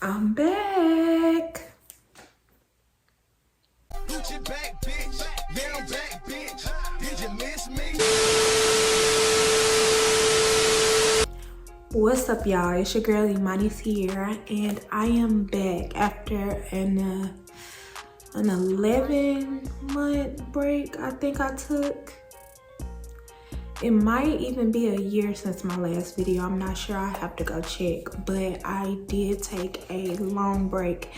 I'm back. Back, bitch. Yeah, I'm back, bitch. Did you miss me? What's up, y'all? It's your girl Imani's here, and I am back after an 11-month break. I think I took. It might even be a year since my last video. I'm not sure. I have to go check, but I did take a long break.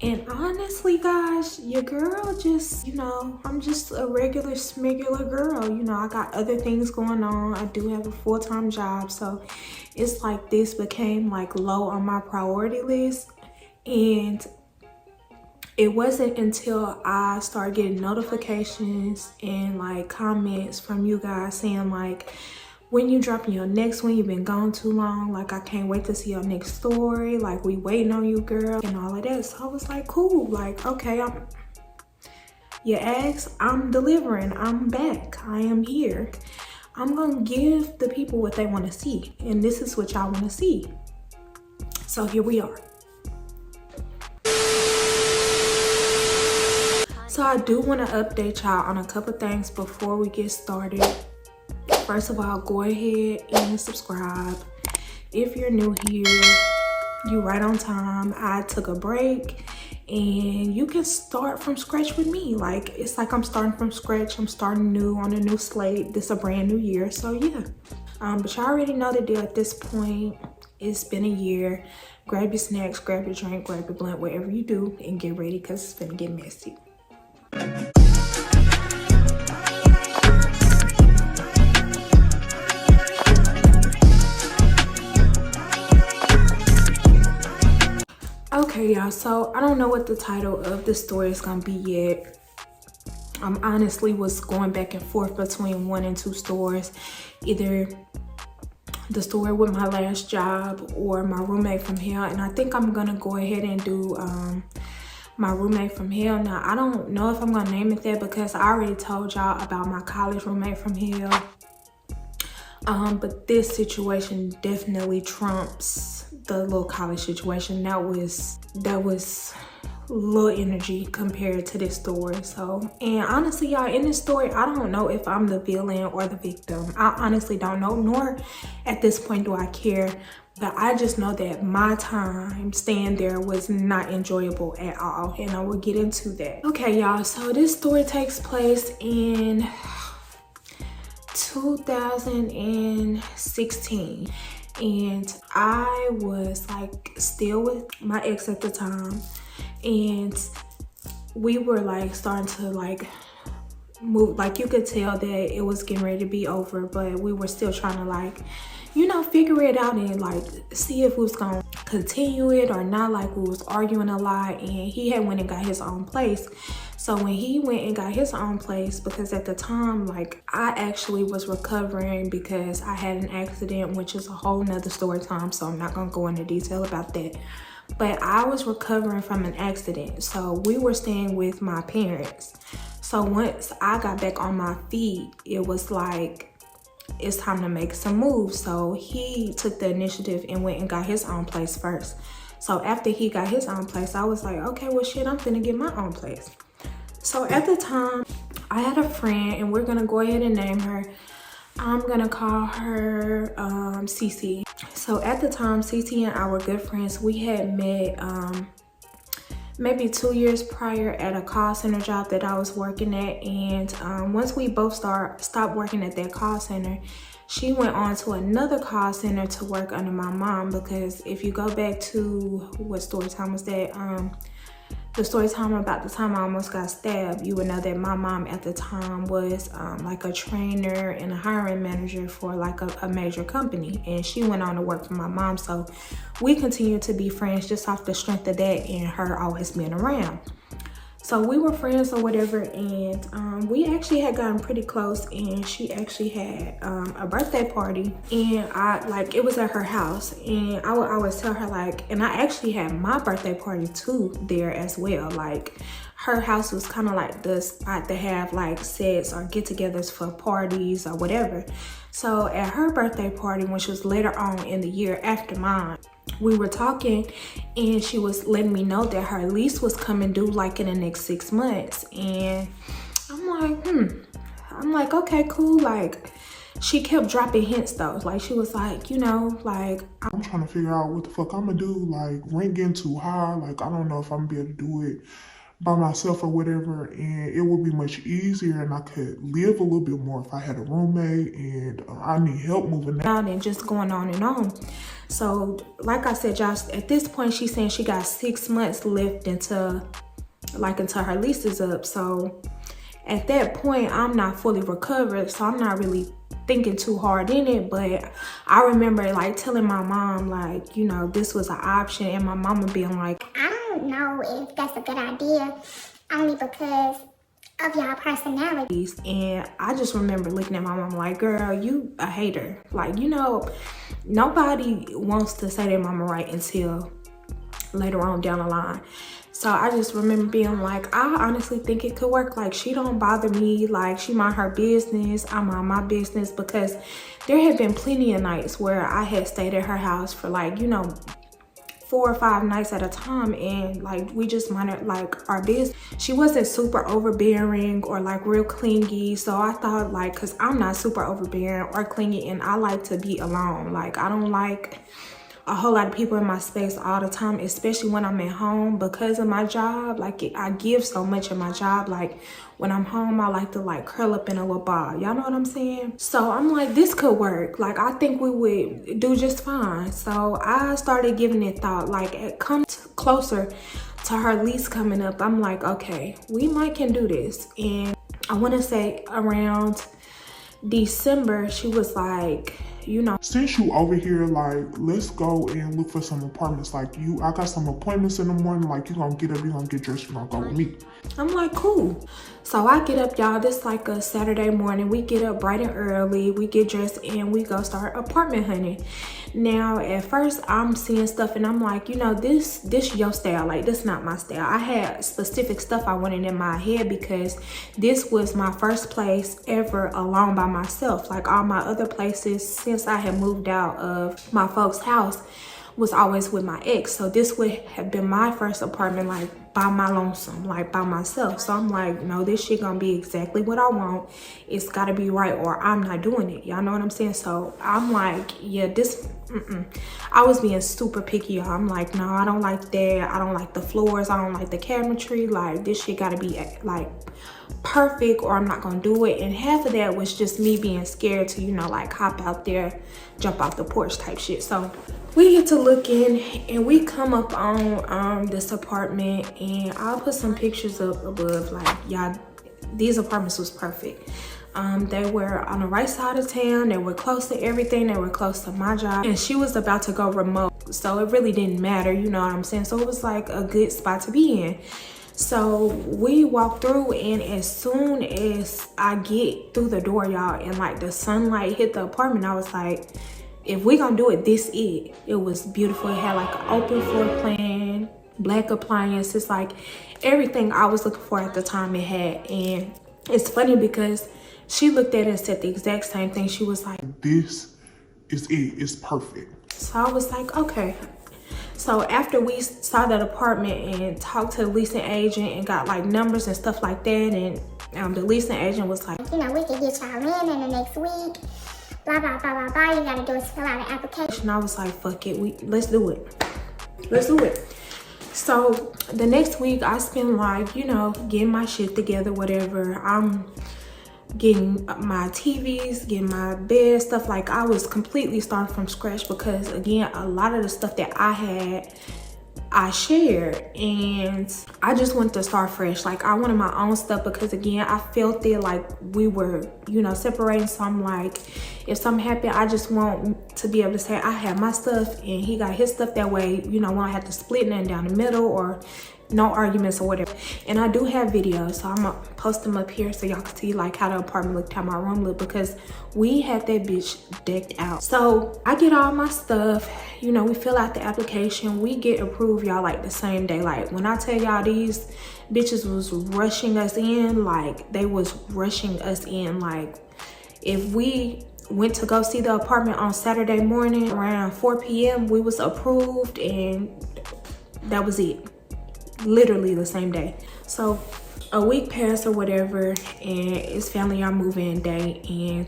And honestly, guys, your girl just, I'm just a regular smegular girl. I got other things going on. I do have a full-time job, so it's like this became like low on my priority list. And it wasn't until I started getting notifications and like comments from you guys saying like, when you dropping your next one, you've been gone too long, like I can't wait to see your next story, like we waiting on you, girl, and all of that. So I was like, cool, like, okay, you asked, I'm delivering, I'm back, I am here. I'm gonna give the people what they want to see, and this is what y'all want to see. So here we are. So I do want to update y'all on a couple things before we get started. First of all, go ahead and subscribe. If you're new here, you right on time. I took a break and you can start from scratch with me. Like, it's like I'm starting from scratch. I'm starting new on a new slate. This is a brand new year, so yeah. But y'all already know the deal at this point. It's been a year. Grab your snacks, grab your drink, grab your blunt, whatever you do, and get ready because it's gonna get messy. Okay, y'all, so I don't know what the title of the story is gonna be yet. Honestly was going back and forth between 1 and 2 stores, either the story with my last job or my roommate from hell, and I think I'm gonna go ahead and do my roommate from hell. Now, I don't know if I'm gonna name it that because I already told y'all about my college roommate from hell. But this situation definitely trumps the little college situation. That was low energy compared to this story. So, and honestly, y'all, in this story, I don't know if I'm the villain or the victim. I honestly don't know, nor at this point do I care. But I just know that my time staying there was not enjoyable at all, and I will get into that. Okay, y'all, so this story takes place in 2016, and I was like still with my ex at the time, and we were like starting to like move, like you could tell that it was getting ready to be over, but we were still trying to like, figure it out and like see if we was gonna continue it or not. Like, we was arguing a lot, and he had went and got his own place. So when he went and got his own place, because at the time, like, I actually was recovering because I had an accident, which is a whole nother story time, so I'm not gonna go into detail about that. But I was recovering from an accident, so we were staying with my parents. So once I got back on my feet, it was like, it's time to make some moves. So he took the initiative and went and got his own place first. So after he got his own place, I was like, okay, well shit, I'm finna get my own place. So at the time, I had a friend, and we're gonna go ahead and name her. I'm gonna call her CeCe. So at the time, CeCe and I were good friends. We had met maybe 2 years prior at a call center job that I was working at. And once we both stopped working at that call center, she went on to another call center to work under my mom. Because if you go back to what story time was that, the story time about the time I almost got stabbed, you would know that my mom at the time was like a trainer and a hiring manager for like a major company, and she went on to work for my mom. So we continued to be friends just off the strength of that and her always being around. So we were friends or whatever, and we actually had gotten pretty close, and she actually had a birthday party, and it was at her house, and I would always tell her like, and I actually had my birthday party too there as well. Like, her house was kind of like the spot to have like sets or get-togethers for parties or whatever. So at her birthday party, which was later on in the year after mine, we were talking and she was letting me know that her lease was coming due like in the next 6 months. And I'm like, okay, cool. Like, she kept dropping hints though. Like, she was like, you know, like, I'm trying to figure out what the fuck I'm gonna do. Like, rent getting too high. Like, I don't know if I'm gonna be able to do it by myself or whatever. And it would be much easier and I could live a little bit more if I had a roommate, and I need help moving out and just going on and on. So like I said, y'all, at this point she's saying she got 6 months left until her lease is up. So at that point I'm not fully recovered, so I'm not really thinking too hard in it. But I remember like telling my mom, like, you know, this was an option, and my mama being like, I don't know if that's a good idea, only because of y'all personalities. And I just remember looking at my mom like, girl, you a hater. Like, you know, nobody wants to say their mama right until later on down the line. So I just remember being like, I honestly think it could work. Like, she don't bother me. Like, she mind her business, I mind my business. Because there had been plenty of nights where I had stayed at her house for like, you know, 4 or 5 nights at a time, and like we just minded like our business. She wasn't super overbearing or like real clingy, so I thought like, cause I'm not super overbearing or clingy, and I like to be alone. Like, I don't like a whole lot of people in my space all the time, especially when I'm at home because of my job. Like, I give so much in my job. Like, when I'm home, I like to like curl up in a little ball. Y'all know what I'm saying? So I'm like, this could work. Like, I think we would do just fine. So I started giving it thought. Like, it comes closer to her lease coming up, I'm like, okay, we might can do this. And I want to say around December, she was like, you know, since you over here, like, let's go and look for some apartments. Like, I got some appointments in the morning. Like, you gonna get up, you gonna get dressed, you gonna go with me. I'm like, cool. So I get up, y'all, this like a Saturday morning. We get up bright and early, we get dressed, and we go start apartment hunting. Now, at first I'm seeing stuff and I'm like, you know, this your style. Like, this not my style. I had specific stuff I wanted in my head because this was my first place ever alone by myself. Like, all my other places since I had moved out of my folks' house was always with my ex. So this would have been my first apartment, like by my lonesome, like by myself. So I'm like, no, this shit gonna be exactly what I want. It's gotta be right or I'm not doing it. Y'all know what I'm saying? So I'm like, yeah, this, I was being super picky, y'all. I'm like, no, I don't like that. I don't like the floors. I don't like the cabinetry. Like, this shit gotta be like perfect or I'm not gonna do it. And half of that was just me being scared to, you know, like hop out there, jump off the porch type shit. So we get to looking and we come up on this apartment, and I'll put some pictures up above. Like, y'all, these apartments was perfect. They were on the right side of town. They were close to everything. They were close to my job, and she was about to go remote, so it really didn't matter, you know what I'm saying? So it was like a good spot to be in. So we walked through, and as soon as I get through the door, y'all, and like the sunlight hit the apartment, I was like, if we gonna do it, this it. It was beautiful. It had like an open floor plan, black appliances, like everything I was looking for at the time it had. And it's funny because she looked at it and said the exact same thing. She was like, this is it. It's perfect. So I was like, okay. So after we saw that apartment and talked to the leasing agent and got like numbers and stuff like that, and the leasing agent was like, you know, we can get y'all in the next week. Blah, blah, blah, blah, blah. You gotta do is fill out an application. And I was like, fuck it, let's do it. Let's do it. So the next week I spent like, you know, getting my shit together, whatever. I'm getting my TVs, getting my bed, stuff. Like, I was completely starting from scratch because, again, a lot of the stuff that I had, I shared, and I just wanted to start fresh. Like, I wanted my own stuff because, again, I felt it like we were, you know, separating. So I'm like, if something happened, I just want to be able to say I have my stuff and he got his stuff. That way, you know, we don't have to split nothing down the middle or no arguments or whatever. And I do have videos, so I'm gonna post them up here so y'all can see like how the apartment looked, how my room looked, because we had that bitch decked out. So I get all my stuff, you know, we fill out the application, we get approved, y'all, like the same day. Like, when I tell y'all these bitches was rushing us in, like they was rushing us in. Like, if we went to go see the apartment on Saturday morning around 4 p.m. We was approved, and that was it. Literally the same day. So a week passed or whatever, and it's family our move-in day, and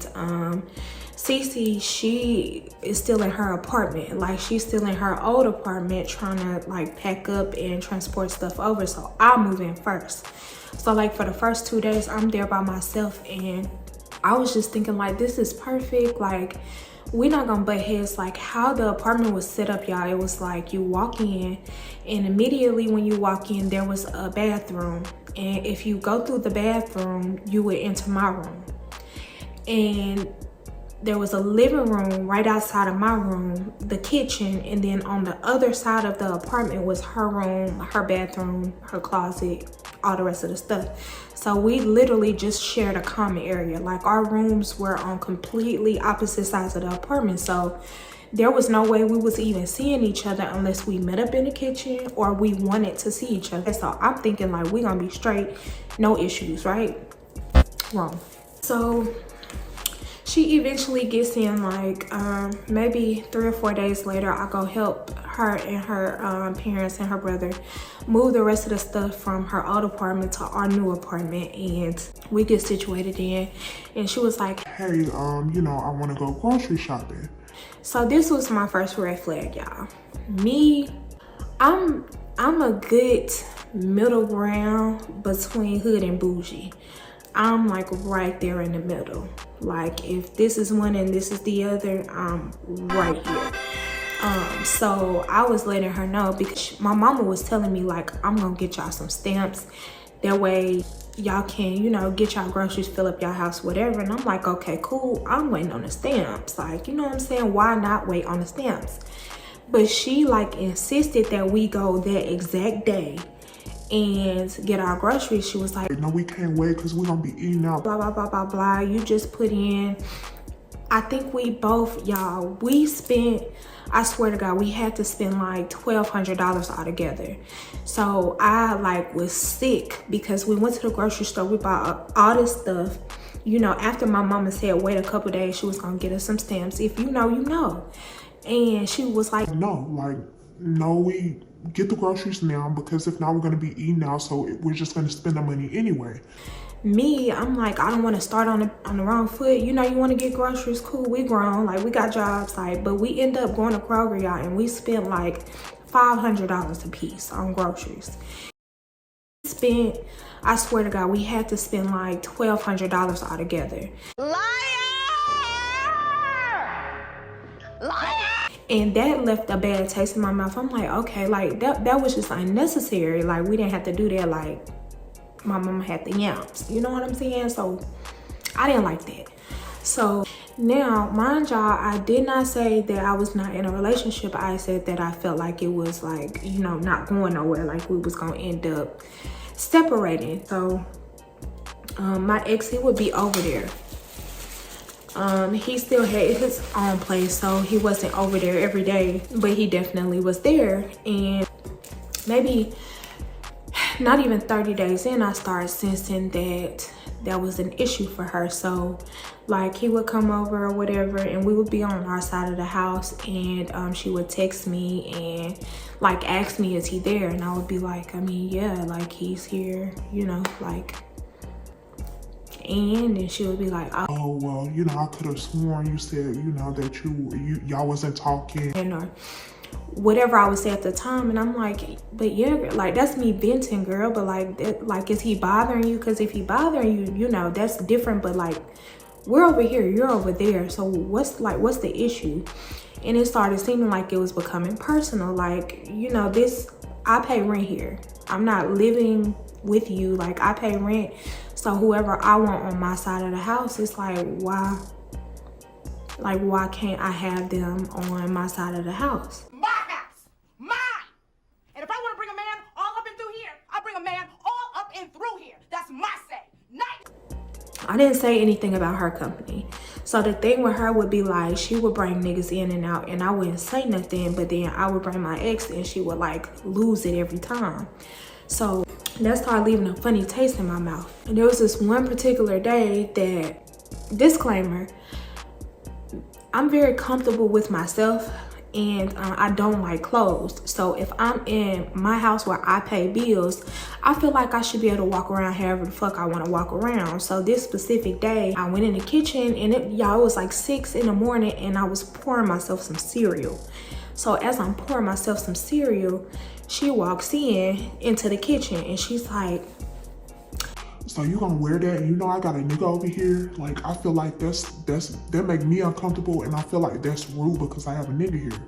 CeCe, she is still in her apartment. Like, she's still in her old apartment trying to like pack up and transport stuff over, so I'll move in first. So like for the first 2 days I'm there by myself, and I was just thinking like, this is perfect. Like, we're not gonna butt heads. Like, how the apartment was set up, y'all, it was like you walk in, and immediately when you walk in there was a bathroom, and if you go through the bathroom you would enter my room, and there was a living room right outside of my room, the kitchen, and then on the other side of the apartment was her room, her bathroom, her closet, all the rest of the stuff. So we literally just shared a common area. Like, our rooms were on completely opposite sides of the apartment, so there was no way we was even seeing each other unless we met up in the kitchen or we wanted to see each other. So I'm thinking like, we gonna be straight, no issues, right? Wrong. So she eventually gets in, like maybe 3 or 4 days later. I go help her and her parents and her brother move the rest of the stuff from her old apartment to our new apartment, and we get situated in. And she was like, hey, you know, I want to go grocery shopping. So this was my first red flag, y'all. Me, I'm a good middle ground between hood and bougie. I'm like right there in the middle. Like, if this is one and this is the other, I'm right here. So I was letting her know, because my mama was telling me like, I'm gonna get y'all some stamps. That way y'all can, you know, get y'all groceries, fill up y'all house, whatever. And I'm like, okay, cool. I'm waiting on the stamps. Like, you know what I'm saying? Why not wait on the stamps? But she like insisted that we go that exact day and get our groceries. She was like, no, we can't wait because we're gonna be eating out. Blah, blah, blah, blah, blah. You just put in, I think we both, y'all, we spent, I swear to God, we had to spend like $1,200 altogether. So I like was sick because we went to the grocery store, we bought all this stuff. You know, after my mama said, wait a couple days, she was gonna get us some stamps. If you know, you know. And she was like, no, we get the groceries now, because if not, we're gonna be eating out, so we're just gonna spend the money anyway. Me, I'm like, I don't want to start on the wrong foot. You know, you want to get groceries, cool, we grown, like, we got jobs, like, but we end up going to Kroger, y'all, and we spent like $500 a piece on groceries. Spent, I swear to God, we had to spend like $1,200 altogether. And that left a bad taste in my mouth. I'm like, okay, like that was just unnecessary. Like, we didn't have to do that. Like, my mama had the yams, you know what I'm saying? So I didn't like that. So now, mind y'all, I did not say that I was not in a relationship. I said that I felt like it was like, you know, not going nowhere, like we was gonna end up separating. So my ex, he would be over there. He still had his own place, so he wasn't over there every day, but he definitely was there. And maybe not even 30 days in, I started sensing that was an issue for her. So like, he would come over or whatever, and we would be on our side of the house, and she would text me and like ask me, is he there? And I would be like, I mean, yeah, like, he's here, you know, like. And she would be like, oh, well, you know, I could have sworn you said, you know, that y'all wasn't talking, or whatever I would say at the time. And I'm like, but yeah, like, that's me venting, girl, but like, is he bothering you? Because if he bothering you, you know, that's different. But like, we're over here, you're over there, so what's the issue? And it started seeming like it was becoming personal. Like, you know, I pay rent here, I'm not living with you, like, I pay rent. So whoever I want on my side of the house, it's like, why can't I have them on my side of the house? My house, mine. And if I want to bring a man all up and through here, I bring a man all up and through here. That's my say. I didn't say anything about her company. So the thing with her would be like, she would bring niggas in and out, and I wouldn't say nothing, but then I would bring my ex, and she would like lose it every time. So that started leaving a funny taste in my mouth. And there was this one particular day that, disclaimer, I'm very comfortable with myself, and I don't like clothes. So if I'm in my house where I pay bills, I feel like I should be able to walk around however the fuck I want to walk around. So this specific day, I went in the kitchen, and it was like 6 in the morning, and I was pouring myself some cereal. So as I'm pouring myself some cereal, she walks into the kitchen, and she's like, "So you gonna wear that? You know I got a nigga over here." Like, I feel like that make me uncomfortable, and I feel like that's rude because I have a nigga here.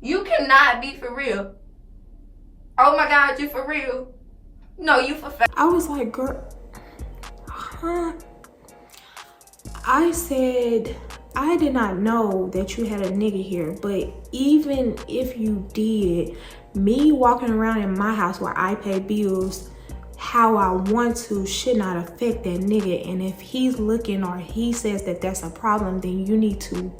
You cannot be for real. Oh my God, you for real? No, you for fake. I was like, girl, huh? I said, I did not know that you had a nigga here, but even if you did, me walking around in my house where I pay bills how I want to should not affect that nigga. And if he's looking or he says that that's a problem, then you need to,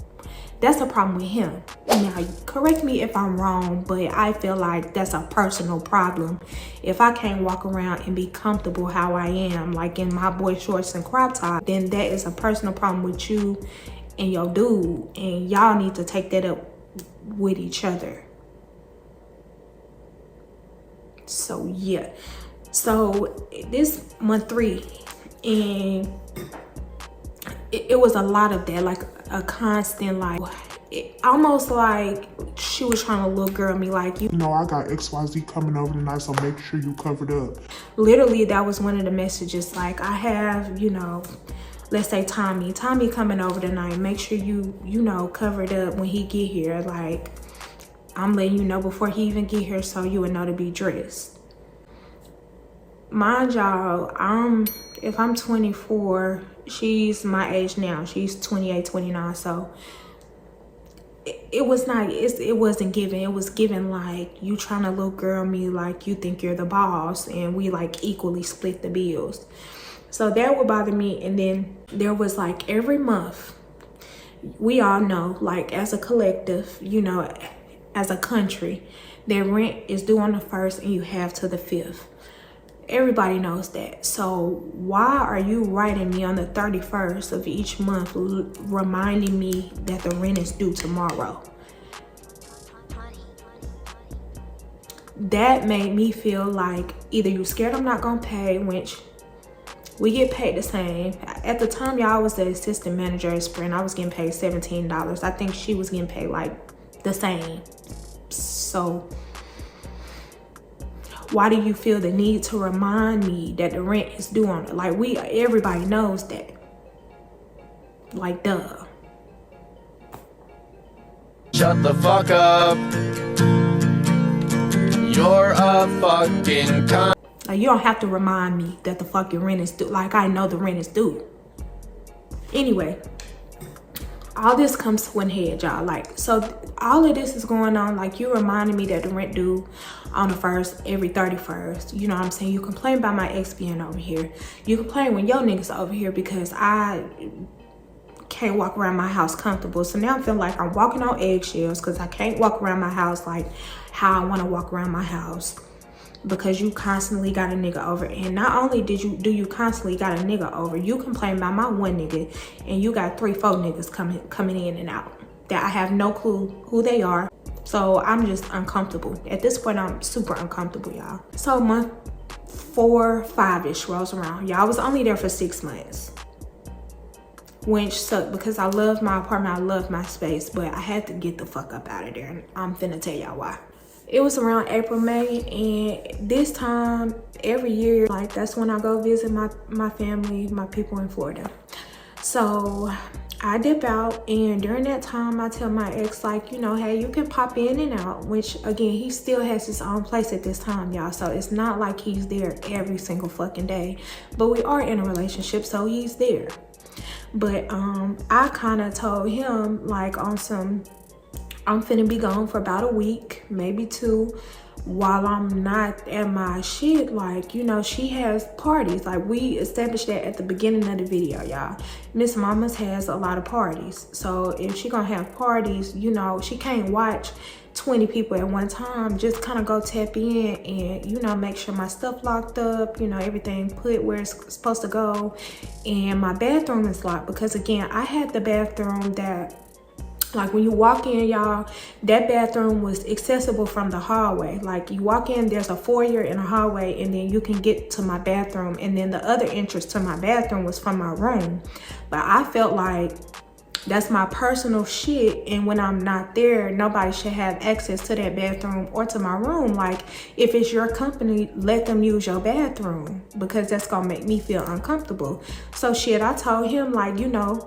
that's a problem with him. Now, correct me if I'm wrong, but I feel like that's a personal problem. If I can't walk around and be comfortable how I am, like in my boy shorts and crop top, then that is a personal problem with you and your dude, and y'all need to take that up with each other. So yeah, so this month 3, and it was a lot of that, like a constant, like almost like she was trying to little girl me, like, you know I got XYZ coming over tonight, so make sure you covered up. Literally, that was one of the messages. Like, I have, you know, let's say Tommy coming over tonight, make sure you know, covered up when he get here. Like, I'm letting you know before he even get here so you would know to be dressed. Mind y'all, if I'm 24, she's my age now. She's 28, 29, so it wasn't given. It was given like you trying to little girl me, like you think you're the boss, and we like equally split the bills. So that would bother me. And then there was like every month, we all know, like as a collective, you know, as a country, their rent is due on the 1st and you have to the 5th. Everybody knows that. So why are you writing me on the 31st of each month reminding me that the rent is due tomorrow? That made me feel like either you scared I'm not gonna pay, which we get paid the same. At the time, y'all, was the assistant manager at Sprint. I was getting paid $17. I think she was getting paid like the same. So why do you feel the need to remind me that the rent is due on it? Like, everybody knows that. Like, duh. Shut the fuck up. You're a fucking cunt. Like, you don't have to remind me that the fucking rent is due. Like, I know the rent is due. Anyway, all this comes to one head, y'all. Like, so all of this is going on. Like, you reminding me that the rent due on the 1st, every 31st. You know what I'm saying? You complain about my ex being over here. You complain when your niggas over here because I can't walk around my house comfortable. So now I feel like I'm walking on eggshells because I can't walk around my house like how I want to walk around my house, because you constantly got a nigga over. And not only do you constantly got a nigga over, you complain about my one nigga and you got 3-4 niggas coming in and out that I have no clue who they are. So I'm just uncomfortable. At this point, I'm super uncomfortable, y'all. So month 4, 5-ish rolls around. Y'all, I was only there for 6 months, which sucked because I loved my apartment, I loved my space, but I had to get the fuck up out of there, and I'm finna tell y'all why. It was around April, May, and this time every year, like, that's when I go visit my family, my people in Florida. So I dip out, and during that time I tell my ex, like, you know, hey, you can pop in and out, which again, he still has his own place at this time, y'all. So it's not like he's there every single fucking day, but we are in a relationship, so he's there. But I kind of told him, like, on some, I'm finna be gone for about a week, maybe 2. while I'm not at my shit, like, you know, she has parties. Like, we established that at the beginning of the video, y'all. Miss Mamas has a lot of parties. So if she gonna have parties, you know, she can't watch 20 people at one time. Just kind of go tap in and, you know, make sure my stuff locked up, you know, everything put where it's supposed to go. And my bathroom is locked because, again, I had the bathroom that, like, when you walk in, y'all, that bathroom was accessible from the hallway. Like, you walk in, there's a foyer and a hallway, and then you can get to my bathroom. And then the other entrance to my bathroom was from my room. But I felt like that's my personal shit, and when I'm not there, nobody should have access to that bathroom or to my room. Like, if it's your company, let them use your bathroom, because that's gonna make me feel uncomfortable. So shit, I told him, like, you know,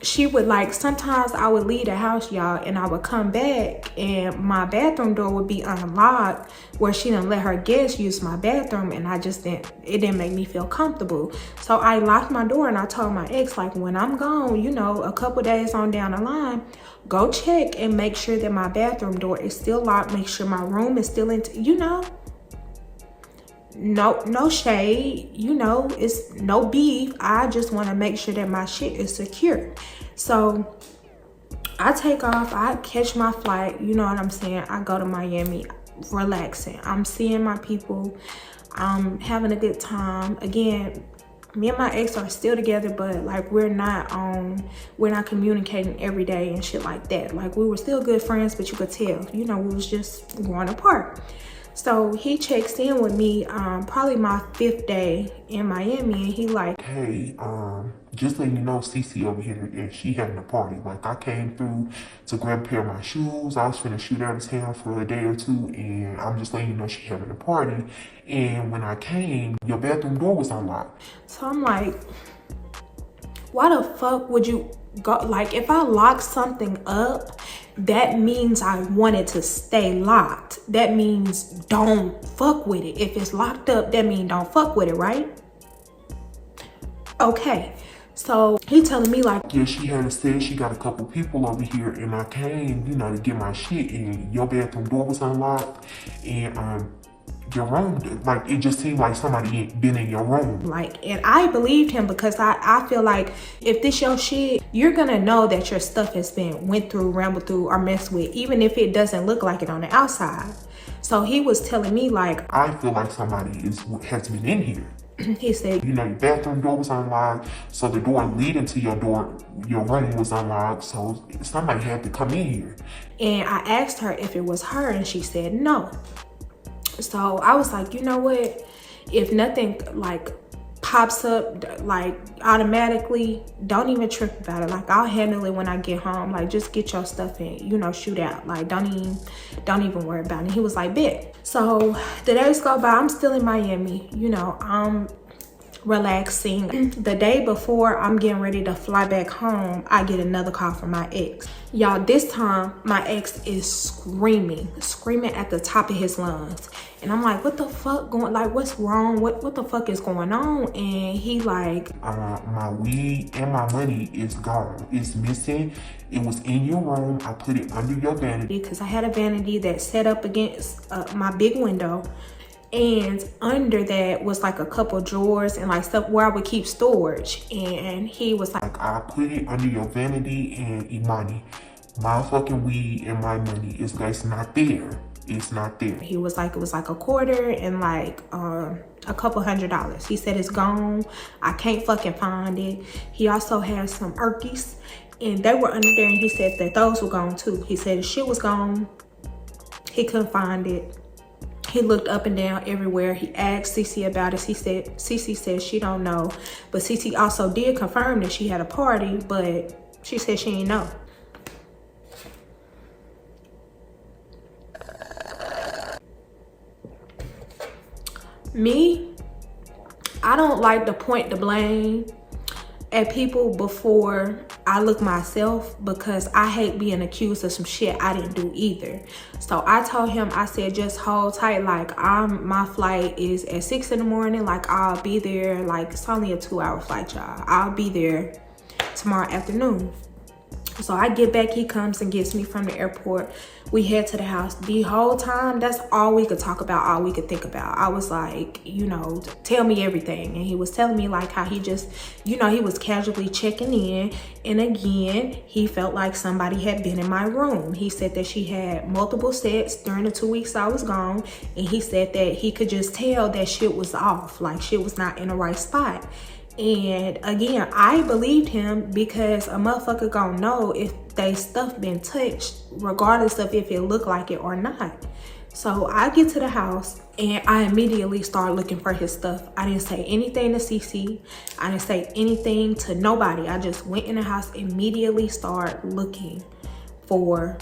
she would, like, sometimes I would leave the house, y'all, and I would come back and my bathroom door would be unlocked where she didn't let her guests use my bathroom, and it didn't make me feel comfortable. So I locked my door and I told my ex, like, when I'm gone, you know, a couple days on down the line, go check and make sure that my bathroom door is still locked, make sure my room is still you know, no shade, you know, it's no beef. I just want to make sure that my shit is secure. So I take off, I catch my flight, you know what I'm saying? I go to Miami, relaxing. I'm seeing my people, I'm having a good time. Again, me and my ex are still together, but like we're not communicating every day and shit like that. Like, we were still good friends, but you could tell, you know, we was just going apart. So he checks in with me probably my 5th day in Miami, and he like, Hey, just letting you know, CeCe over here, and she having a party. Like, I came through to grab a pair of my shoes. I was finna shoot out of town for a day or two, and I'm just letting you know she having a party. And when I came, your bathroom door was unlocked. So I'm like, why the fuck would you go? Like, if I lock something up, that means I want it to stay locked. That means don't fuck with it. If it's locked up, that means don't fuck with it, right? Okay. So he telling me like, yeah, she had said she got a couple people over here, and I came, you know, to get my shit, and your bathroom door was unlocked, and your room, like, it just seemed like somebody been in your room. Like, and I believed him because I feel like if this your shit, you're gonna know that your stuff has been went through, rambled through, or messed with, even if it doesn't look like it on the outside. So he was telling me like, I feel like somebody has been in here. He said, you know, your bathroom door was unlocked, so the door leading to your room was unlocked, so somebody had to come in here. And I asked her if it was her, and she said no. So I was like, you know what? If nothing like pops up like automatically, don't even trip about it. Like, I'll handle it when I get home. Like, just get your stuff in, you know, shoot out. Like, don't even worry about it. He was like, bet. So the days go by, I'm still in Miami, you know, I'm relaxing. The day before I'm getting ready to fly back home, I get another call from my ex. Y'all, this time my ex is screaming at the top of his lungs. And I'm like, what the fuck what's wrong? What the fuck is going on? And he like, my weed and my money is gone. It's missing. It was in your room. I put it under your vanity. Because I had a vanity that set up against my big window. And under that was like a couple drawers and like stuff where I would keep storage. And he was like, I put it under your vanity and Imani. My fucking weed and my money is not there. It's not there. He was like, it was like a quarter and like a couple $100. He said it's gone. I can't fucking find it. He also has some Erkies and they were under there, and he said that those were gone too. He said the shit was gone. He couldn't find it. He looked up and down everywhere. He asked CeCe about it. CeCe said she don't know. But CeCe also did confirm that she had a party, but she said she didn't know. Me, I don't like to point the blame at people before I look myself, because I hate being accused of some shit I didn't do either. So I told him, I said, just hold tight. Like, my flight is at 6 in the morning. Like, I'll be there. Like, it's only a 2-hour flight, y'all. I'll be there tomorrow afternoon. So I get back, he comes and gets me from the airport. We head to the house. The whole time, that's all we could talk about, all we could think about. I was like, you know, tell me everything. And he was telling me like how he just, you know, he was casually checking in. And again, he felt like somebody had been in my room. He said that she had multiple sets during the 2 weeks I was gone. And he said that he could just tell that shit was off, like shit was not in the right spot. And again, I believed him because a motherfucker gonna know if they stuff been touched, regardless of if it looked like it or not. So I get to the house and I immediately start looking for his stuff. I didn't say anything to CeCe. I didn't say anything to nobody. I just went in the house, immediately start looking for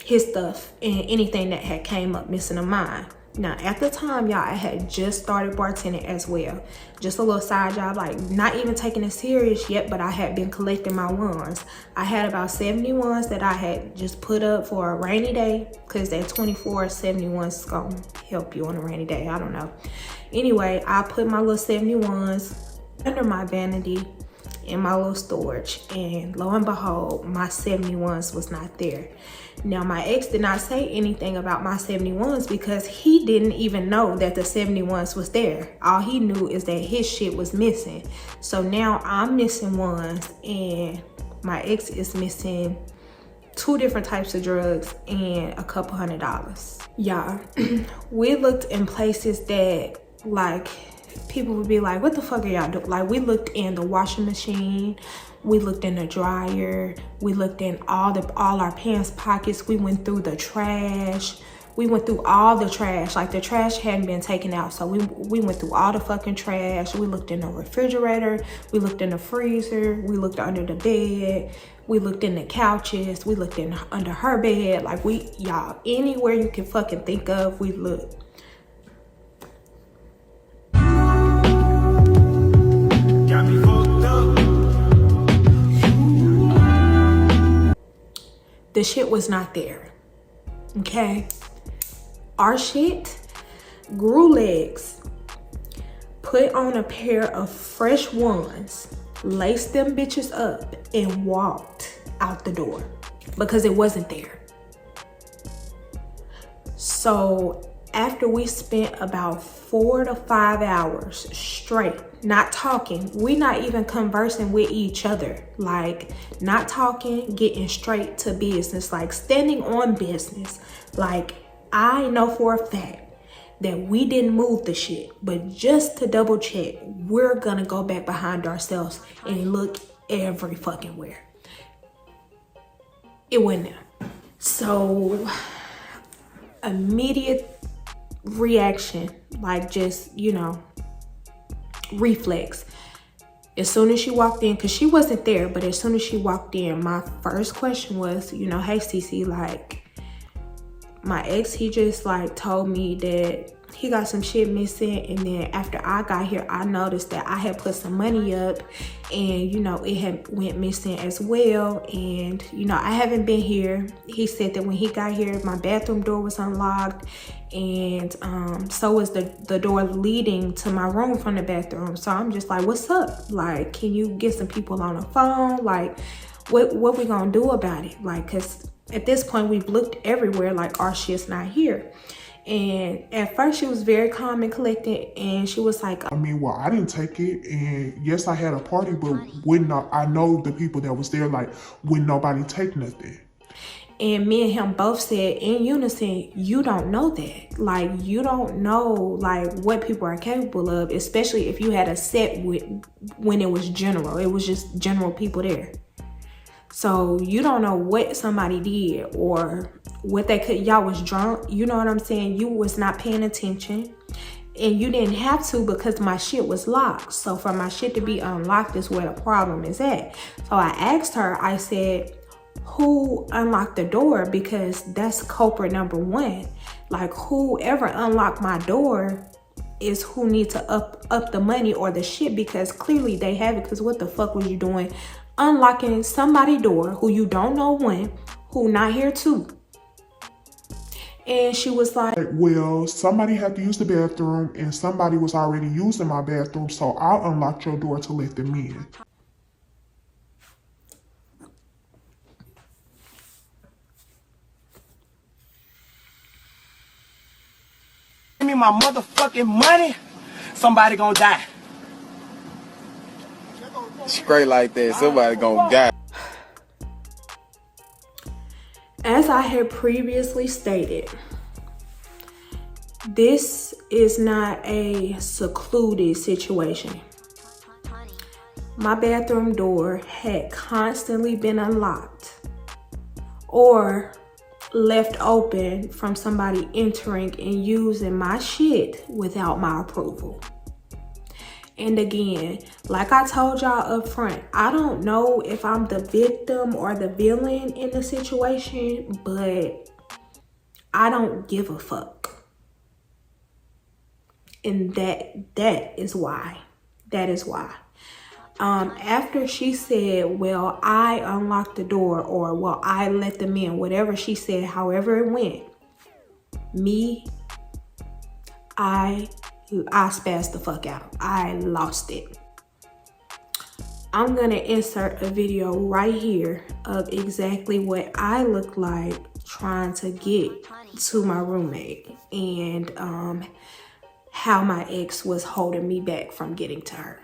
his stuff and anything that had came up missing of mine. Now, at the time, y'all, I had just started bartending as well. Just a little side job, like not even taking it serious yet, but I had been collecting my ones. I had about 70 ones that I had just put up for a rainy day, because that 24 71 is gonna help you on a rainy day. I don't know. Anyway, I put my little 71s under my vanity in my little storage, and lo and behold, my 71s was not there. Now, my ex did not say anything about my 71s because he didn't even know that the 71s was there. All he knew is that his shit was missing. So now I'm missing ones and my ex is missing 2 different types of drugs and a couple $100. Yeah, we looked in places that like people would be like, what the fuck are y'all doing? Like, we looked in the washing machine, we looked in the dryer, we looked in all our pants pockets, we went through the trash, we went through all the trash. Like, the trash hadn't been taken out, so we went through all the fucking trash. We looked in the refrigerator, we looked in the freezer, we looked under the bed, we looked in the couches, we looked in under her bed. Like, y'all, anywhere you can fucking think of, we looked. The shit was not there, okay? Our shit grew legs, put on a pair of fresh ones, laced them bitches up, and walked out the door because it wasn't there. So after we spent about 4 to 5 hours straight, not talking, we not even conversing with each other, like not talking, getting straight to business, like standing on business. Like, I know for a fact that we didn't move the shit, but just to double check, we're gonna go back behind ourselves and look every fucking where. It wasn't there. So immediate reaction, like just, you know, reflex. As soon as she walked in, because she wasn't there, but as soon as she walked in, my first question was, you know, hey CeCe, like, my ex, he just like told me that he got some shit missing, and then after I got here, I noticed that I had put some money up and, you know, it had went missing as well. And, you know, I haven't been here. He said that when he got here, my bathroom door was unlocked, and so was the door leading to my room from the bathroom. So I'm just like, what's up? Like, can you get some people on the phone? Like, what we gonna do about it? Like, because at this point, we've looked everywhere, like our shit's not here. And at first she was very calm and collected, and she was like, I mean, well, I didn't take it, and yes, I had a party, but I know the people that was there, like, wouldn't nobody take nothing. And me and him both said in unison, you don't know that. Like, you don't know, like, what people are capable of, especially if you had a set when it was general. It was just general people there. So you don't know what somebody did or what they could. Y'all was drunk, you know what I'm saying? You was not paying attention, and you didn't have to because my shit was locked. So for my shit to be unlocked is where the problem is at. So I asked her, I said, who unlocked the door? Because that's culprit number 1. Like, whoever unlocked my door is who needs to up the money or the shit, because clearly they have it. Because what the fuck was you doing unlocking somebody's door who you don't know, one who not here too? And she was like, well, somebody had to use the bathroom, and somebody was already using my bathroom, so I'll unlock your door to let them in. me my motherfucking money, somebody gonna die. Straight like that, somebody gonna die. As I had previously stated, this is not a secluded situation. My bathroom door had constantly been unlocked or left open from somebody entering and using my shit without my approval. And again, like I told y'all up front, I don't know if I'm the victim or the villain in the situation, but I don't give a fuck. And that is why. That is why. After she said, well, I unlocked the door, or well, I let them in, whatever she said, however it went, I spazzed the fuck out. I lost it. I'm gonna insert a video right here of exactly what I look like trying to get to my roommate, and how my ex was holding me back from getting to her.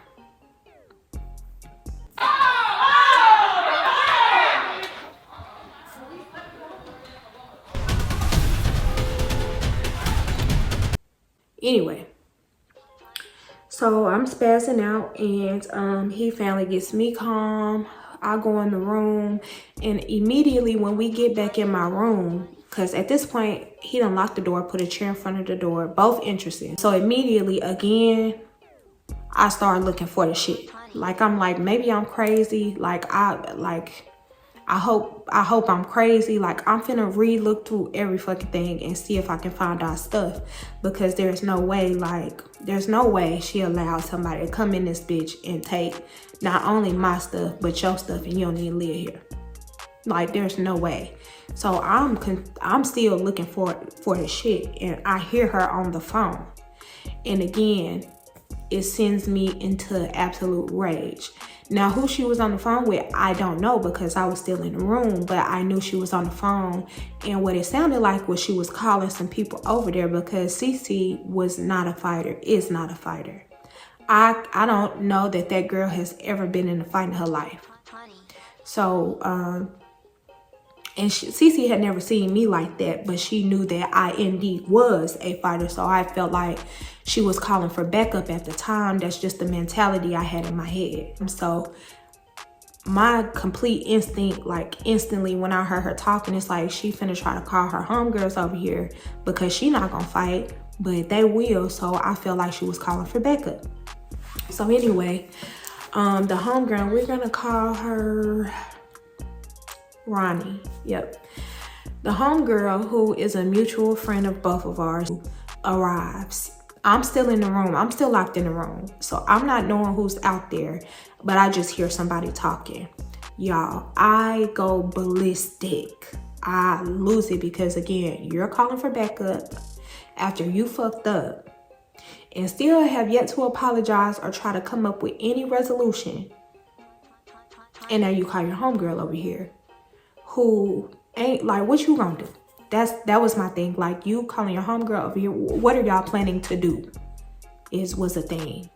Anyway, so I'm spazzing out, and he finally gets me calm. I go in the room, and immediately when we get back in my room, because at this point he done locked the door, put a chair in front of the door, both interested. So immediately again, I started looking for the shit. Like, I'm like, maybe I'm crazy. I hope I'm crazy. Like, I'm finna re-look through every fucking thing and see if I can find out stuff, because there's no way she allowed somebody to come in this bitch and take not only my stuff but your stuff, and you don't even live here. Like, there's no way. So I'm still looking for the shit, and I hear her on the phone, and again, it sends me into absolute rage. Now, who she was on the phone with, I don't know, because I was still in the room, but I knew she was on the phone. And what it sounded like was she was calling some people over there, because CeCe was not a fighter, is not a fighter. I don't know that girl has ever been in a fight in her life. So, and CeCe had never seen me like that, but she knew that I indeed was a fighter. So I felt like she was calling for backup at the time. That's just the mentality I had in my head. And so my complete instinct, like instantly when I heard her talking, it's like she finna try to call her homegirls over here, because she not gonna fight, but they will. So I felt like she was calling for backup. So anyway, the homegirl, we're gonna call her Ronnie. Yep. The homegirl, who is a mutual friend of both of ours, arrives. I'm still in the room. I'm still locked in the room. So I'm not knowing who's out there, but I just hear somebody talking. Y'all, I go ballistic. I lose it, because again, you're calling for backup after you fucked up and still have yet to apologize or try to come up with any resolution. And now you call your homegirl over here, who ain't like, what you gonna do? That was my thing. Like, you calling your homegirl over here, what are y'all planning to do? Was a thing.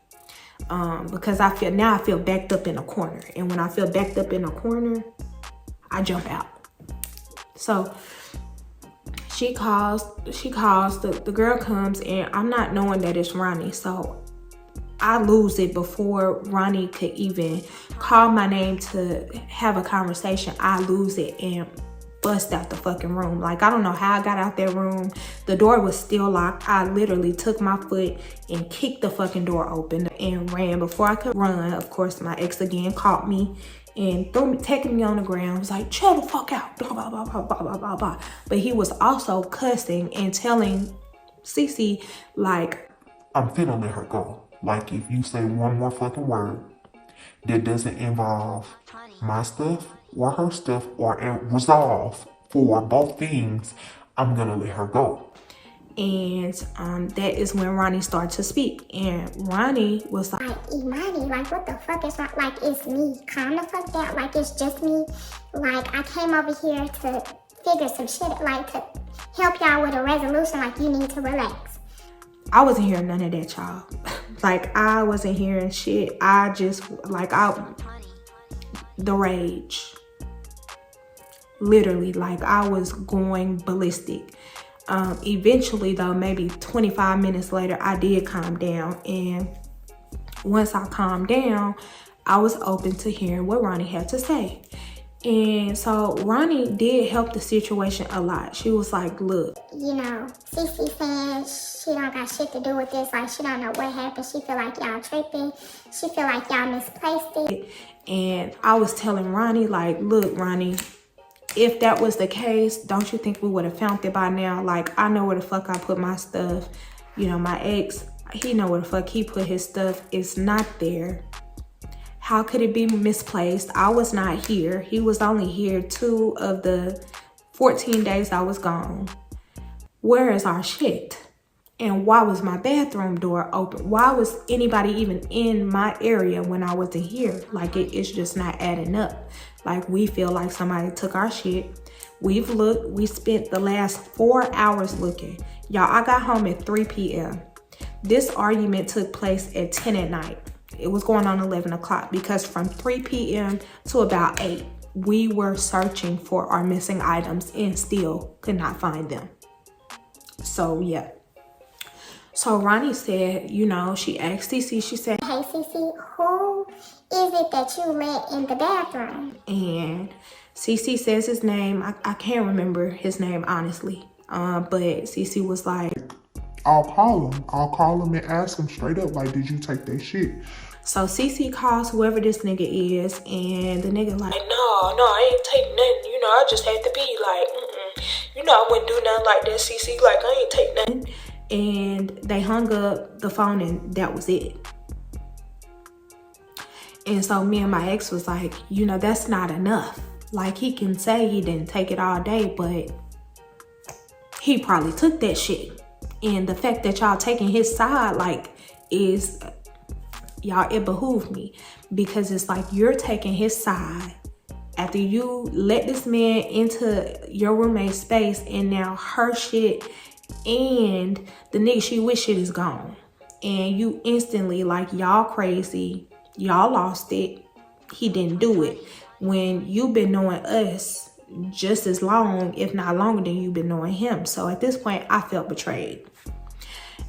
Because I feel backed up in a corner, and when I feel backed up in a corner, I jump out. So she calls, the girl comes, and I'm not knowing that it's Ronnie. So I lose it before Ronnie could even call my name to have a conversation. I lose it and bust out the fucking room. Like, I don't know how I got out that room. The door was still locked. I literally took my foot and kicked the fucking door open and ran. Before I could run, of course, my ex again caught me and taking me on the ground. Was like, chill the fuck out, blah, blah, blah, blah, blah, blah, blah, blah. But he was also cussing and telling CeCe, like, I'm finna let her go. Like, if you say one more fucking word that doesn't involve my stuff or her stuff or resolve for both things, I'm gonna let her go. And that is when Ronnie started to speak. And Ronnie was like, Imani, like, what the fuck is wrong? Like, it's me. Calm the fuck down. Like, it's just me. Like, I came over here to figure some shit, like, to help y'all with a resolution. Like, you need to relax. I wasn't hearing none of that, y'all. Like, I wasn't hearing shit. I just, like, the rage. Literally, like, I was going ballistic. Eventually, though, maybe 25 minutes later, I did calm down. And once I calmed down, I was open to hearing what Ronnie had to say. And so Ronnie did help the situation a lot. She was like, look, you know, CeCe saying she don't got shit to do with this. Like, she don't know what happened. She feel like y'all tripping. She feel like y'all misplaced it. And I was telling Ronnie, like, look, Ronnie, if that was the case, don't you think we would have found it by now? Like, I know where the fuck I put my stuff. You know, my ex, he know where the fuck he put his stuff. It's not there. How could it be misplaced? I was not here. He was only here 2 of the 14 days I was gone. Where is our shit? And why was my bathroom door open? Why was anybody even in my area when I wasn't here? Like, it's just not adding up. Like, we feel like somebody took our shit. We've looked. We spent the last 4 hours looking. Y'all, I got home at 3 p.m. This argument took place at 10 at night. It was going on 11 o'clock because from 3 p.m. to about 8, we were searching for our missing items and still could not find them. So, yeah. So Ronnie said, you know, she asked CeCe, she said, hey, CeCe, who is it that you let in the bathroom? And CeCe says his name. I can't remember his name, honestly. But CeCe was like, I'll call him and ask him straight up, like, did you take that shit? So CeCe calls whoever this nigga is, and the nigga like, no, I ain't take nothing. You know, I just had to be like, you know, I wouldn't do nothing like that, CeCe. Like, I ain't take nothing. And they hung up the phone, and that was it. And so me and my ex was like, you know, that's not enough. Like, he can say he didn't take it all day, but he probably took that shit. And the fact that y'all taking his side, like, is, y'all, it behooved me. Because it's like, you're taking his side after you let this man into your roommate's space, and now her shit and the nigga she with shit is gone. And you instantly, like, y'all crazy. Y'all lost it. He didn't do it. When you've been knowing us just as long, if not longer than you've been knowing him. So at this point, I felt betrayed.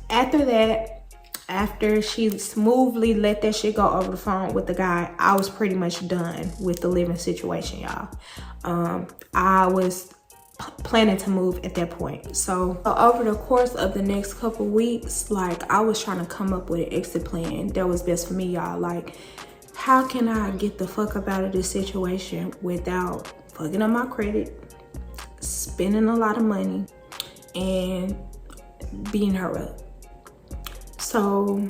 After that, after she smoothly let that shit go over the phone with the guy, I was pretty much done with the living situation, y'all. I was planning to move at that point. So over the course of the next couple weeks, like, I was trying to come up with an exit plan that was best for me, y'all. Like, how can I get the fuck up out of this situation without fucking up my credit, spending a lot of money, and beating her up? So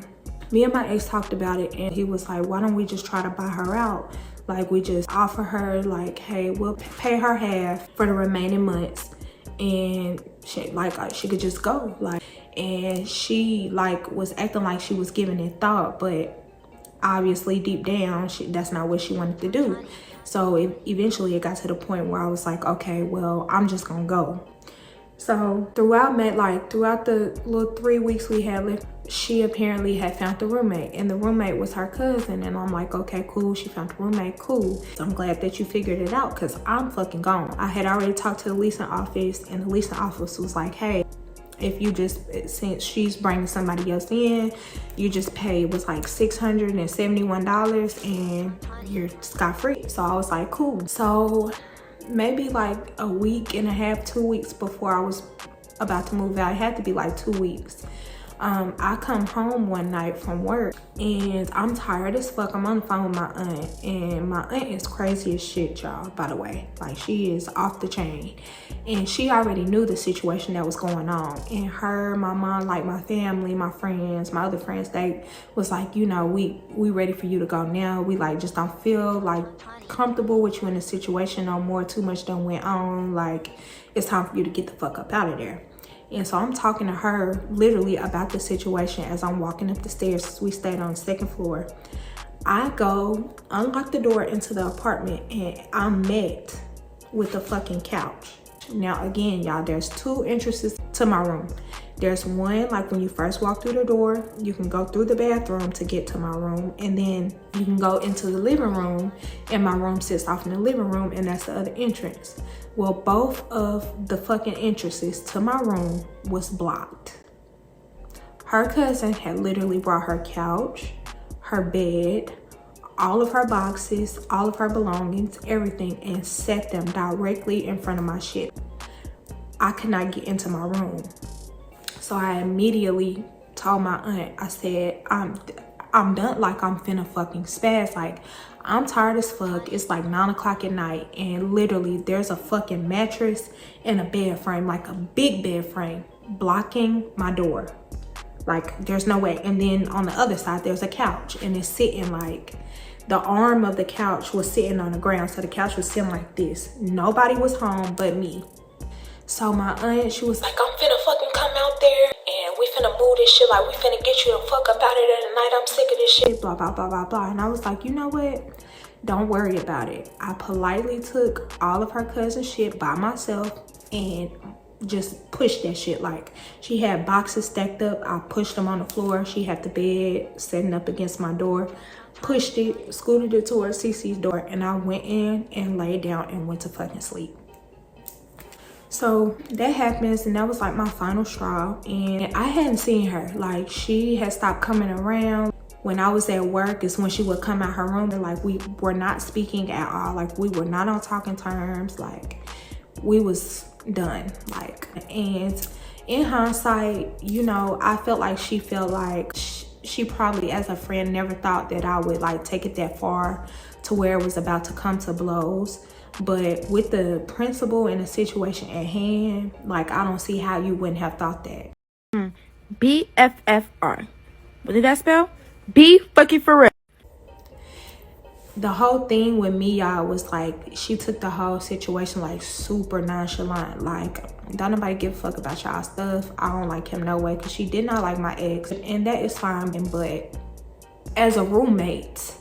me and my ex talked about it, and he was like, why don't we just try to buy her out? Like, we just offer her, like, hey, we'll pay her half for the remaining months, and she could just go. Like, and she, like, was acting like she was giving it thought, but obviously deep down, that's not what she wanted to do. So eventually it got to the point where I was like, okay, well, I'm just gonna go. So throughout the little 3 weeks we had left, she apparently had found the roommate, and the roommate was her cousin. And I'm like, okay, cool, she found the roommate, cool. So I'm glad that you figured it out, because I'm fucking gone. I had already talked to the leasing office, and the leasing office was like, hey, if you just, since she's bringing somebody else in, you just pay, it was like $671 and you're scot-free. So I was like, cool. So maybe like a week and a half, 2 weeks before I was about to move out, it had to be like 2 weeks. I come home one night from work, and I'm tired as fuck. I'm on the phone with my aunt, and my aunt is crazy as shit, y'all, by the way. Like, she is off the chain, and she already knew the situation that was going on. And her, my mom, like, my family, my friends, my other friends, they was like, you know, we ready for you to go now. We, like, just don't feel like comfortable with you in the situation no more. Too much done went on. Like, it's time for you to get the fuck up out of there. And so I'm talking to her literally about the situation as I'm walking up the stairs. We stayed on the 2nd floor. I go unlock the door into the apartment, and I'm met with a fucking couch. Now again, y'all, there's 2 entrances to my room. There's one, like when you first walk through the door, you can go through the bathroom to get to my room, and then you can go into the living room, and my room sits off in the living room, and that's the other entrance. Well, both of the fucking entrances to my room was blocked. Her cousin had literally brought her couch, her bed, all of her boxes, all of her belongings, everything, and set them directly in front of my shit. I could not get into my room. So I immediately told my aunt, I said, I'm done, like I'm finna fucking spaz. Like, I'm tired as fuck. It's like 9 o'clock at night, and literally there's a fucking mattress and a bed frame, like a big bed frame, blocking my door. Like, there's no way. And then on the other side, there's a couch, and it's sitting like, the arm of the couch was sitting on the ground. So the couch was sitting like this. Nobody was home but me. So my aunt, she was like, I'm finna fucking come out there and we finna move this shit. Like, we finna get you the fuck up out of there tonight. I'm sick of this shit. Blah, blah, blah, blah, blah. And I was like, you know what? Don't worry about it. I politely took all of her cousin's shit by myself and just pushed that shit. Like, she had boxes stacked up. I pushed them on the floor. She had the bed setting up against my door. Pushed it, scooted it towards CeCe's door, and I went in and laid down and went to fucking sleep. So that happens, and that was like my final straw. And I hadn't seen her. Like, she had stopped coming around. When I was at work is when she would come out her room, and like, we were not speaking at all. Like, we were not on talking terms. Like, we was done. Like, and in hindsight, you know, I felt like she felt like she probably, as a friend, never thought that I would like take it that far to where it was about to come to blows. But with the principal and the situation at hand, like, I don't see how you wouldn't have thought that. BFFR. What did that spell? B fucking for real. The whole thing with me, y'all, was like, she took the whole situation like super nonchalant. Like, don't nobody give a fuck about y'all stuff. I don't like him no way, because she did not like my ex, and that is fine. But as a roommate,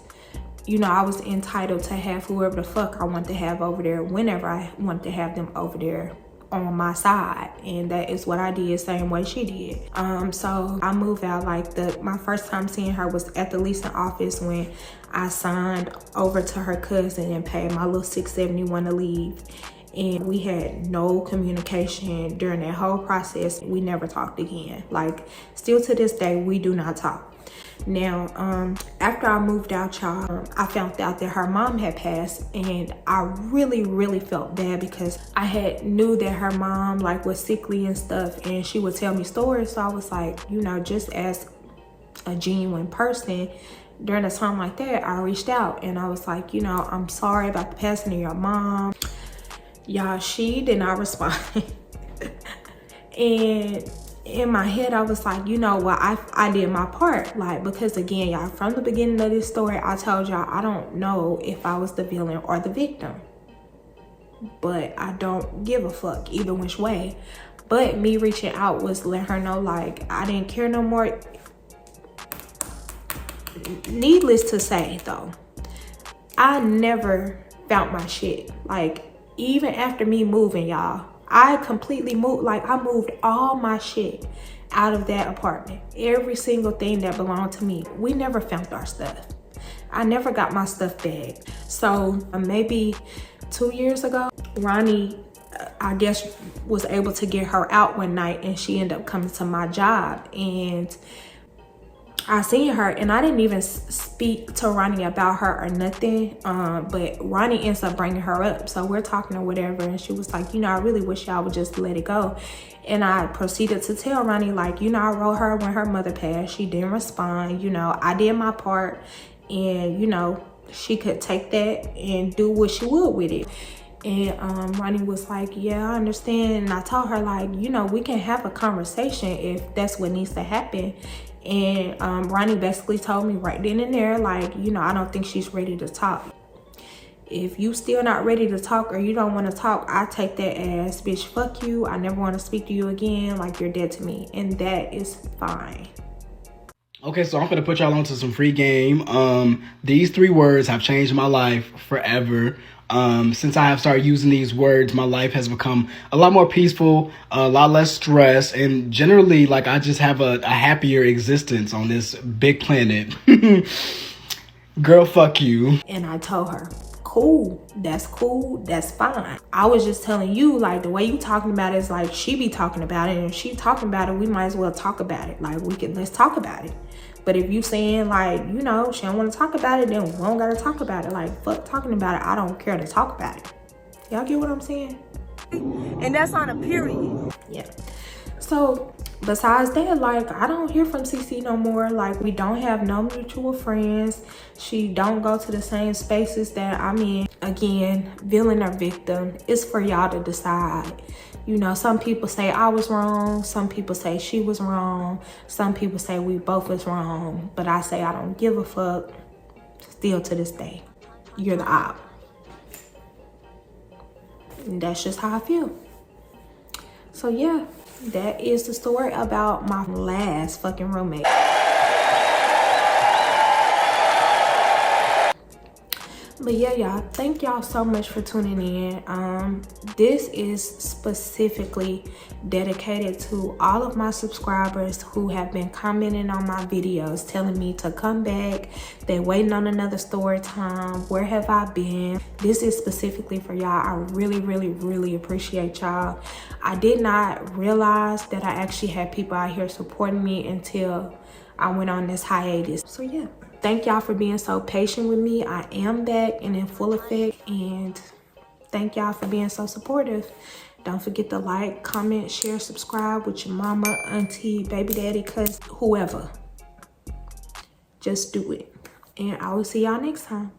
you know, I was entitled to have whoever the fuck I want to have over there whenever I want to have them over there on my side, and that is what I did, same way she did. So I moved out. Like, my first time seeing her was at the leasing office when I signed over to her cousin and paid my little $671 to leave. And we had no communication during that whole process. We never talked again. Like, still to this day, we do not talk. Now, after I moved out, y'all, I found out that her mom had passed, and I really felt bad, because I had knew that her mom like was sickly and stuff, and she would tell me stories. So I was like, you know, just as a genuine person, during a time like that, I reached out and I was like, you know, I'm sorry about the passing of your mom. Y'all, she did not respond. And in my head, I was like, you know what, I did my part. Like, because again, y'all, from the beginning of this story, I told y'all I don't know if I was the villain or the victim, but I don't give a fuck either which way. But me reaching out was letting her know, like, I didn't care no more. Needless to say, though, I never found my shit. Like, even after me moving, y'all, I completely moved. Like, I moved all my shit out of that apartment. Every single thing that belonged to me. We never found our stuff. I never got my stuff back. So maybe 2 years ago, Ronnie, I guess, was able to get her out one night, and she ended up coming to my job, and I seen her, and I didn't even speak to Ronnie about her or nothing, but Ronnie ends up bringing her up. So we're talking or whatever, and she was like, you know, I really wish y'all would just let it go. And I proceeded to tell Ronnie, like, you know, I wrote her when her mother passed. She didn't respond. You know, I did my part, and, you know, she could take that and do what she would with it. And Ronnie was like, yeah, I understand. And I told her, like, you know, we can have a conversation if that's what needs to happen. And Ronnie basically told me right then and there, like, you know, I don't think she's ready to talk. If you still not ready to talk, or you don't want to talk, I take that as, bitch, fuck you. I never want to speak to you again. Like, you're dead to me. And that is fine. Okay, so I'm gonna put y'all onto some free game. These 3 words have changed my life forever. Since I have started using these words, my life has become a lot more peaceful, a lot less stress, and generally, like, I just have a happier existence on this big planet. Girl, fuck you. And I told her, cool, that's fine. I was just telling you, like, the way you talking about it is like she be talking about it, and if she talking about it, we might as well talk about it. Like, let's talk about it. But if you saying, like, you know, she don't want to talk about it, then we don't gotta talk about it. Like, fuck talking about it. I don't care to talk about it. Y'all get what I'm saying? And that's on a period. Yeah. So besides that, like, I don't hear from CeCe no more. Like, we don't have no mutual friends. She don't go to the same spaces that I'm in. Again, villain or victim, it's for y'all to decide. You know, some people say I was wrong. Some people say she was wrong. Some people say we both was wrong. But I say I don't give a fuck. Still to this day, you're the op. And that's just how I feel. So yeah, that is the story about my last fucking roommate. But yeah, y'all, thank y'all so much for tuning in. This is specifically dedicated to all of my subscribers who have been commenting on my videos, telling me to come back. They're waiting on another story time. Where have I been? This is specifically for y'all. I really, really, really appreciate y'all. I did not realize that I actually had people out here supporting me until I went on this hiatus. So yeah. Thank y'all for being so patient with me. I am back and in full effect, and thank y'all for being so supportive. Don't forget to like, comment, share, subscribe with your mama, auntie, baby daddy, cousin, whoever. Just do it. And I will see y'all next time.